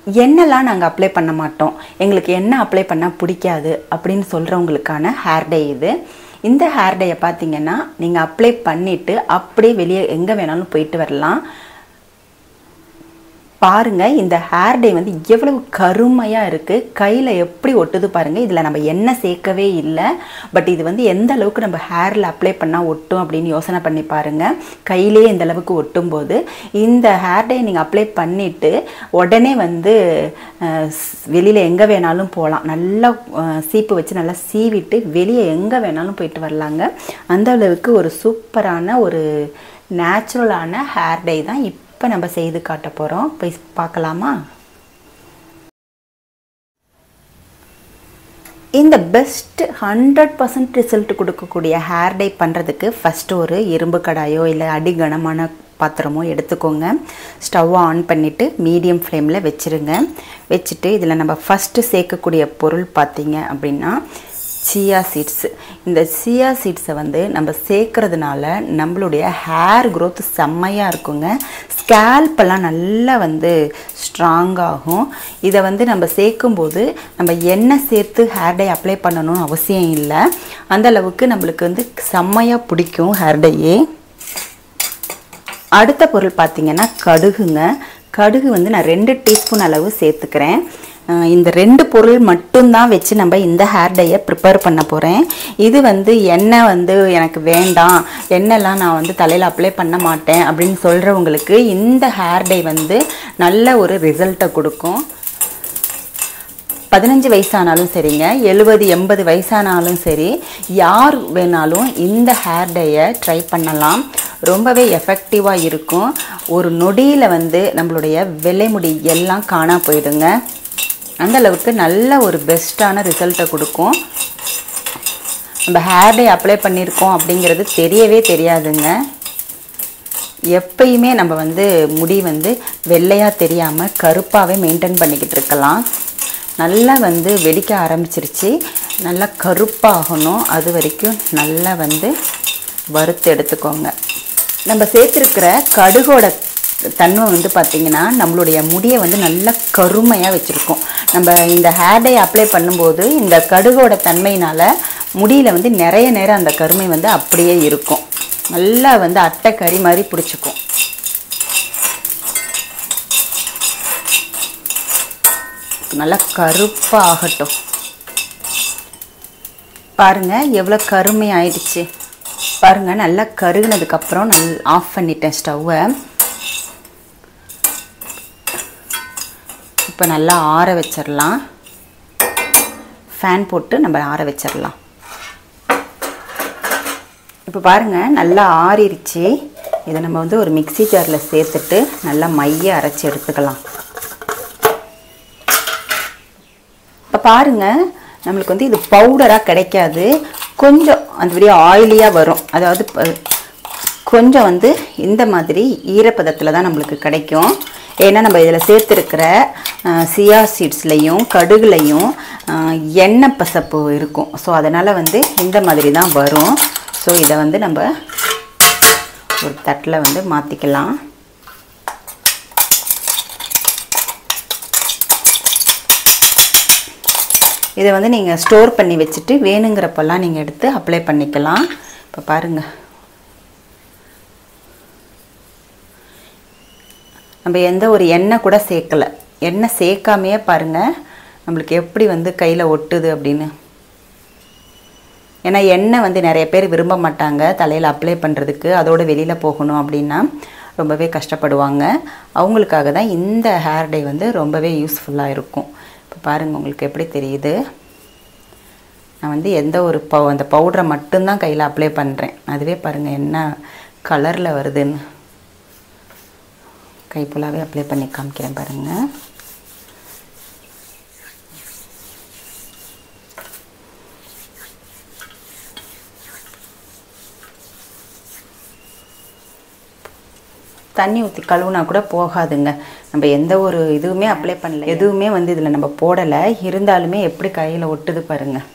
எண்ணெய்லாம் நாங்கள் அப்ளை பண்ண மாட்டோம், எங்களுக்கு எண்ணெய் அப்ளை பண்ணால் பிடிக்காது அப்படின்னு சொல்கிறவங்களுக்கான ஹேர் டே இது. இந்த ஹேர் டேயை பார்த்தீங்கன்னா நீங்கள் அப்ளை பண்ணிவிட்டு அப்படியே வெளியே எங்கே வேணாலும் போயிட்டு வரலாம். பாருங்கள், இந்த ஹேர் டே வந்து எவ்வளவு கருமையாக இருக்குது, கையில் எப்படி ஒட்டுது பாருங்கள். இதில் நம்ம எண்ணெய் சேர்க்கவே இல்லை, பட் இது வந்து எந்த அளவுக்கு நம்ம ஹேரில் அப்ளை பண்ணால் ஒட்டும் அப்படின்னு யோசனை பண்ணி பாருங்கள். கையிலே இந்த அளவுக்கு ஒட்டும் போது இந்த ஹேர் டே நீங்கள் அப்ளை பண்ணிவிட்டு உடனே வந்து வெளியில் எங்கே வேணாலும் போகலாம். நல்லா சீப்பு வச்சு நல்லா சீவிட்டு வெளியே எங்கே வேணாலும் போயிட்டு வரலாங்க. அந்த அளவுக்கு ஒரு சூப்பரான ஒரு நேச்சுரலான ஹேர் டே தான் இப்போ நம்ம செய்து காட்ட போகிறோம். போய் பார்க்கலாமா? இந்த பெஸ்ட் 100% ரிசல்ட் கொடுக்கக்கூடிய ஹேர் டை பண்ணுறதுக்கு ஃபஸ்ட்டு ஒரு இரும்பு கடாயோ இல்லை அடி கனமான பாத்திரமோ எடுத்துக்கோங்க. ஸ்டவ் ஆன் பண்ணிவிட்டு மீடியம் ஃப்ளேமில் வச்சுருங்க. வச்சுட்டு இதில் நம்ம ஃபஸ்ட்டு சேர்க்கக்கூடிய பொருள் பார்த்திங்க அப்படின்னா சியா சீட்ஸு. இந்த சியா சீட்ஸை வந்து நம்ம சேர்க்கறதுனால நம்மளுடைய ஹேர் க்ரோத் செம்மையாக இருக்குங்க. ஸ்கேல்பெல்லாம் நல்லா வந்து ஸ்ட்ராங்காகும். இதை வந்து நம்ம சேர்க்கும்போது நம்ம எண்ணெய் சேர்த்து ஹேர் டை அப்ளை பண்ணணும்னு அவசியம் இல்லை. அந்தளவுக்கு நம்மளுக்கு வந்து செம்மையாக பிடிக்கும் ஹேர் டையே. அடுத்த பொருள் பார்த்திங்கன்னா கடுகுங்க. கடுகு வந்து நான் 2 டீஸ்பூன் அளவு சேர்த்துக்கிறேன். இந்த 2 பொருள் மட்டும்தான் வச்சு நம்ம இந்த ஹேர் டையை ப்ரிப்பேர் பண்ண போகிறேன். இது வந்து எண்ணெய் வந்து எனக்கு வேண்டாம், எண்ணெய்லாம் நான் வந்து தலையில் அப்ளை பண்ண மாட்டேன் அப்படின்னு சொல்கிறவங்களுக்கு இந்த ஹேர் டை வந்து நல்ல ஒரு ரிசல்ட்டை கொடுக்கும். 15 வயசானாலும் சரிங்க, 70-80 வயசானாலும் சரி, யார் வேணாலும் இந்த ஹேர் டையை ட்ரை பண்ணலாம். ரொம்பவே எஃபெக்டிவாக இருக்கும். ஒரு நொடியில் வந்து நம்மளுடைய வெள்ளை முடி எல்லாம் காணா போயிடுங்க. அந்தளவுக்கு நல்ல ஒரு பெஸ்ட்டான ரிசல்ட்டை கொடுக்கும். நம்ம ஹேர் டை அப்ளை பண்ணியிருக்கோம் அப்படிங்கிறது தெரியவே தெரியாதுங்க. எப்பயுமே நம்ம வந்து முடி வந்து வெள்ளையாக தெரியாமல் கருப்பாகவே மெயின்டைன் பண்ணிக்கிட்டு இருக்கலாம். நல்லா வந்து வெடிக்க ஆரம்பிச்சிருச்சு, நல்லா கருப்பாகணும். அது வரைக்கும் நல்லா வந்து வறுத்து எடுத்துக்கோங்க. நம்ம சேர்த்துருக்கிற கடுகோட தன்மை வந்து பார்த்திங்கன்னா நம்மளுடைய முடியை வந்து நல்லா கருமையாக வச்சுருக்கோம். நம்ம இந்த ஹேர் டை அப்ளை பண்ணும்போது இந்த கடுகோட தன்மையினால் முடியில் வந்து நிறைய நேரம் அந்த கருமை வந்து அப்படியே இருக்கும். நல்லா வந்து அட்டை கறி மாதிரி பிடிச்சிக்கும். நல்லா கருப்பாக ஆகட்டும். பாருங்கள் எவ்வளோ கருமை ஆயிடுச்சு பாருங்கள். நல்லா கருகினதுக்கப்புறம் ஆஃப் பண்ணிட்டேன் ஸ்டவ்வை. இப்போ நல்லா ஆற வச்சிடலாம். ஃபேன் போட்டு நம்ம ஆற வச்சிடலாம். இப்போ பாருங்கள் நல்லா ஆறிடுச்சு. இதை நம்ம வந்து ஒரு மிக்ஸி ஜாரில் சேர்த்துட்டு நல்லா மைய அரைச்சி எடுத்துக்கலாம். இப்போ பாருங்கள் நம்மளுக்கு வந்து இது பவுடராக கிடைக்காது, கொஞ்சம் அந்த மாதிரி ஆயிலியாக வரும். அதாவது கொஞ்சம் வந்து இந்த மாதிரி ஈரப்பதத்தில் தான் நம்மளுக்கு கிடைக்கும். ஏன்னா நம்ம இதில் சேர்த்துருக்கிற சியா சீட்ஸ்லையும் கடுகுலையும் எண்ணெய் பசப்பு இருக்கும். ஸோ அதனால் வந்து இந்த மாதிரி தான் வரும். ஸோ இதை வந்து நம்ம ஒரு தட்டில் வந்து மாற்றிக்கலாம். இதை வந்து நீங்கள் ஸ்டோர் பண்ணி வச்சுட்டு வேணுங்கிறப்பெல்லாம் நீங்கள் எடுத்து அப்ளை பண்ணிக்கலாம். இப்போ பாருங்கள் நம்ம எந்த ஒரு எண்ணெய் கூட சேர்க்கலை. எண்ணெய் சேர்க்காமையே பாருங்கள் நம்மளுக்கு எப்படி வந்து கையில் ஒட்டுது அப்படின்னு. ஏன்னா எண்ணெய் வந்து நிறைய பேர் விரும்ப மாட்டாங்க தலையில் அப்ளை பண்ணுறதுக்கு, அதோடு வெளியில் போகணும் அப்படின்னா ரொம்பவே கஷ்டப்படுவாங்க. அவங்களுக்காக தான் இந்த ஹேர் டை வந்து ரொம்பவே யூஸ்ஃபுல்லாக இருக்கும். இப்போ பாருங்கள் உங்களுக்கு எப்படி தெரியுது. நான் வந்து எந்த ஒரு அந்த பவுடரை மட்டும்தான் கையில் அப்ளை பண்ணுறேன். அதுவே பாருங்கள் என்ன கலரில் வருதுன்னு. கை ஃபுல்லாகவே அப்ளை பண்ணி காமிக்கிறேன் பாருங்கள். தண்ணி ஊற்றி கழுவுனா கூட போகாதுங்க. நம்ம எந்த ஒரு இதுவுமே அப்ளை பண்ணல, எதுவுமே வந்து இதில் நம்ம போடலை. இருந்தாலுமே எப்படி கையில் ஒட்டுது பாருங்கள்.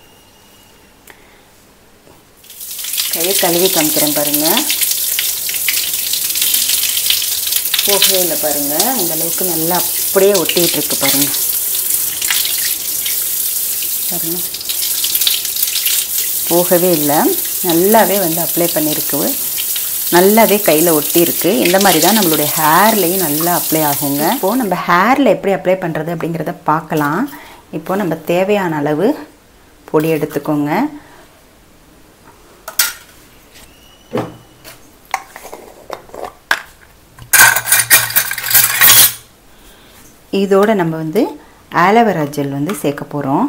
கையை கழுவி காமிக்கிறேன் பாருங்கள். போகவே இல்லை பாருங்கள். இந்த அளவுக்கு நல்லா அப்படியே ஒட்டிகிட்டு இருக்கு பாருங்கள். பாருங்கள், போகவே இல்லை. நல்லாவே வந்து அப்ளை பண்ணியிருக்கு. நல்லாவே கையில் ஒட்டியிருக்கு. இந்த மாதிரி தான் நம்மளுடைய ஹேர்லேயும் நல்லா அப்ளை ஆகுங்க. இப்போது நம்ம ஹேரில் எப்படி அப்ளை பண்ணுறது அப்படிங்கிறத பார்க்கலாம். இப்போது நம்ம தேவையான அளவு பொடி எடுத்துக்கோங்க. இதோடு நம்ம வந்து ஆலோவேரா ஜெல் வந்து சேர்க்க போகிறோம்.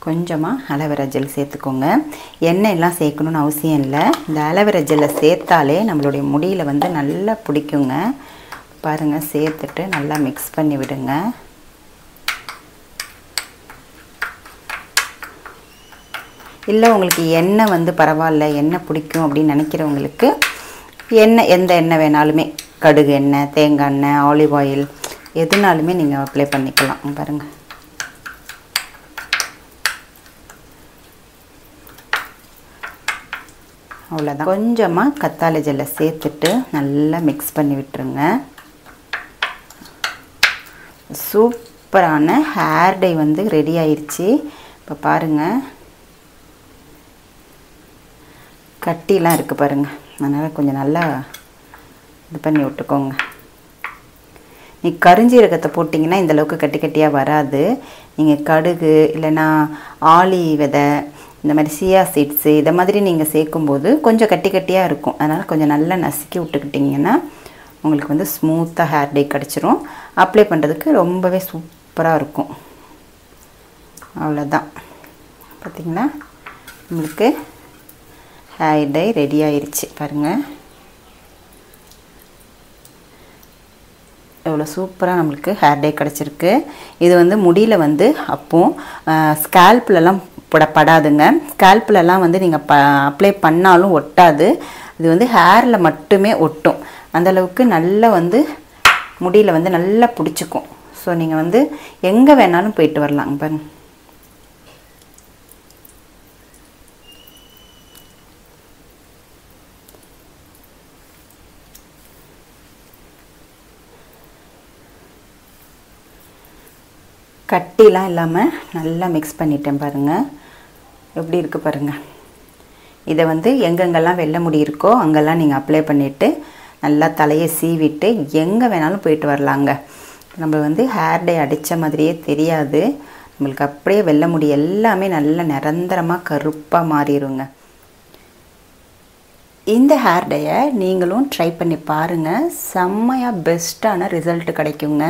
கொஞ்சமாக ஆலோவேரா ஜெல் சேர்த்துக்கோங்க. எண்ணெய் எல்லாம் சேர்க்கணுன்னு அவசியம் இல்லை. இந்த ஆலோவேரா ஜெல்லை சேர்த்தாலே நம்மளுடைய முடியில் வந்து நல்லா பிடிக்குங்க. பாருங்கள், சேர்த்துட்டு நல்லா மிக்ஸ் பண்ணி விடுங்க. இல்லை உங்களுக்கு எண்ணெய் வந்து பரவாயில்ல, எண்ணெய் பிடிக்கும் அப்படின்னு நினைக்கிறவங்களுக்கு எண்ணெய், எந்த எண்ணெய் வேணாலுமே, கடுகு எண்ணெய், தேங்காய் எண்ணெய், ஆலிவ் ஆயில், எதுனாலுமே நீங்கள் அப்ளை பண்ணிக்கலாம். பாருங்கள், அவ்வளோதான். கொஞ்சமாக கத்தாழை ஜெல்லை சேர்த்துட்டு நல்லா மிக்ஸ் பண்ணி விட்டுருங்க. சூப்பரான ஹேர் டை வந்து ரெடி ஆயிடுச்சு. இப்போ பாருங்கள், கட்டிலாம் இருக்குது பாருங்கள். அதனால் கொஞ்சம் நல்லா இது பண்ணி விட்டுக்கோங்க. நீ கருஞ்சீரகத்தை போட்டிங்கன்னா இந்தளவுக்கு கட்டி கட்டியாக வராது. நீங்கள் கடுகு இல்லைன்னா ஆளி விதை, இந்த மாதிரி சியா சீட்ஸு இதை மாதிரி நீங்கள் சேர்க்கும்போது கொஞ்சம் கட்டி கட்டியாக இருக்கும். அதனால் கொஞ்சம் நல்லா நசுக்கி விட்டுக்கிட்டிங்கன்னா உங்களுக்கு வந்து ஸ்மூத்தாக ஹேர் டை கிடச்சிரும். அப்ளை பண்ணுறதுக்கு ரொம்பவே சூப்பராக இருக்கும். அவ்வளோதான். பார்த்திங்களா, உங்களுக்கு ஹேர் டை ரெடி ஆயிடுச்சு. பாருங்கள், எவ்வளோ சூப்பராக நம்மளுக்கு ஹேர் டை கிடச்சிருக்கு. இது வந்து முடியில் வந்து அப்போது ஸ்கேல்ப்லலாம் படாதுங்க. ஸ்கேல்ப்லலாம் வந்து நீங்கள் அப்ளை பண்ணாலும் ஒட்டாது. இது வந்து ஹேரில் மட்டுமே ஒட்டும். அந்தளவுக்கு நல்லா வந்து முடியில் வந்து நல்லா பிடிச்சிக்கும். ஸோ நீங்கள் வந்து எங்கே வேணாலும் போயிட்டு வரலாம். பாருங்க, கட்டிலாம் இல்லாமல் நல்லா மிக்ஸ் பண்ணிட்டேன். பாருங்கள், எப்படி இருக்குது பாருங்கள். இதை வந்து எங்கெங்கெல்லாம் வெள்ளை முடி இருக்கோ அங்கெல்லாம் நீங்கள் அப்ளை பண்ணிவிட்டு நல்லா தலையை சீவிட்டு எங்கே வேணாலும் போயிட்டு வரலாங்க. நம்ம வந்து ஹேர் டை அடித்த மாதிரியே தெரியாது. நம்மளுக்கு அப்படியே வெள்ளை முடி எல்லாமே நல்லா நிரந்தரமாக கருப்பாக மாறிடுங்க. இந்த ஹேர் டையை நீங்களும் ட்ரை பண்ணி பாருங்கள். செம்மையாக பெஸ்ட்டான ரிசல்ட் கிடைக்குங்க.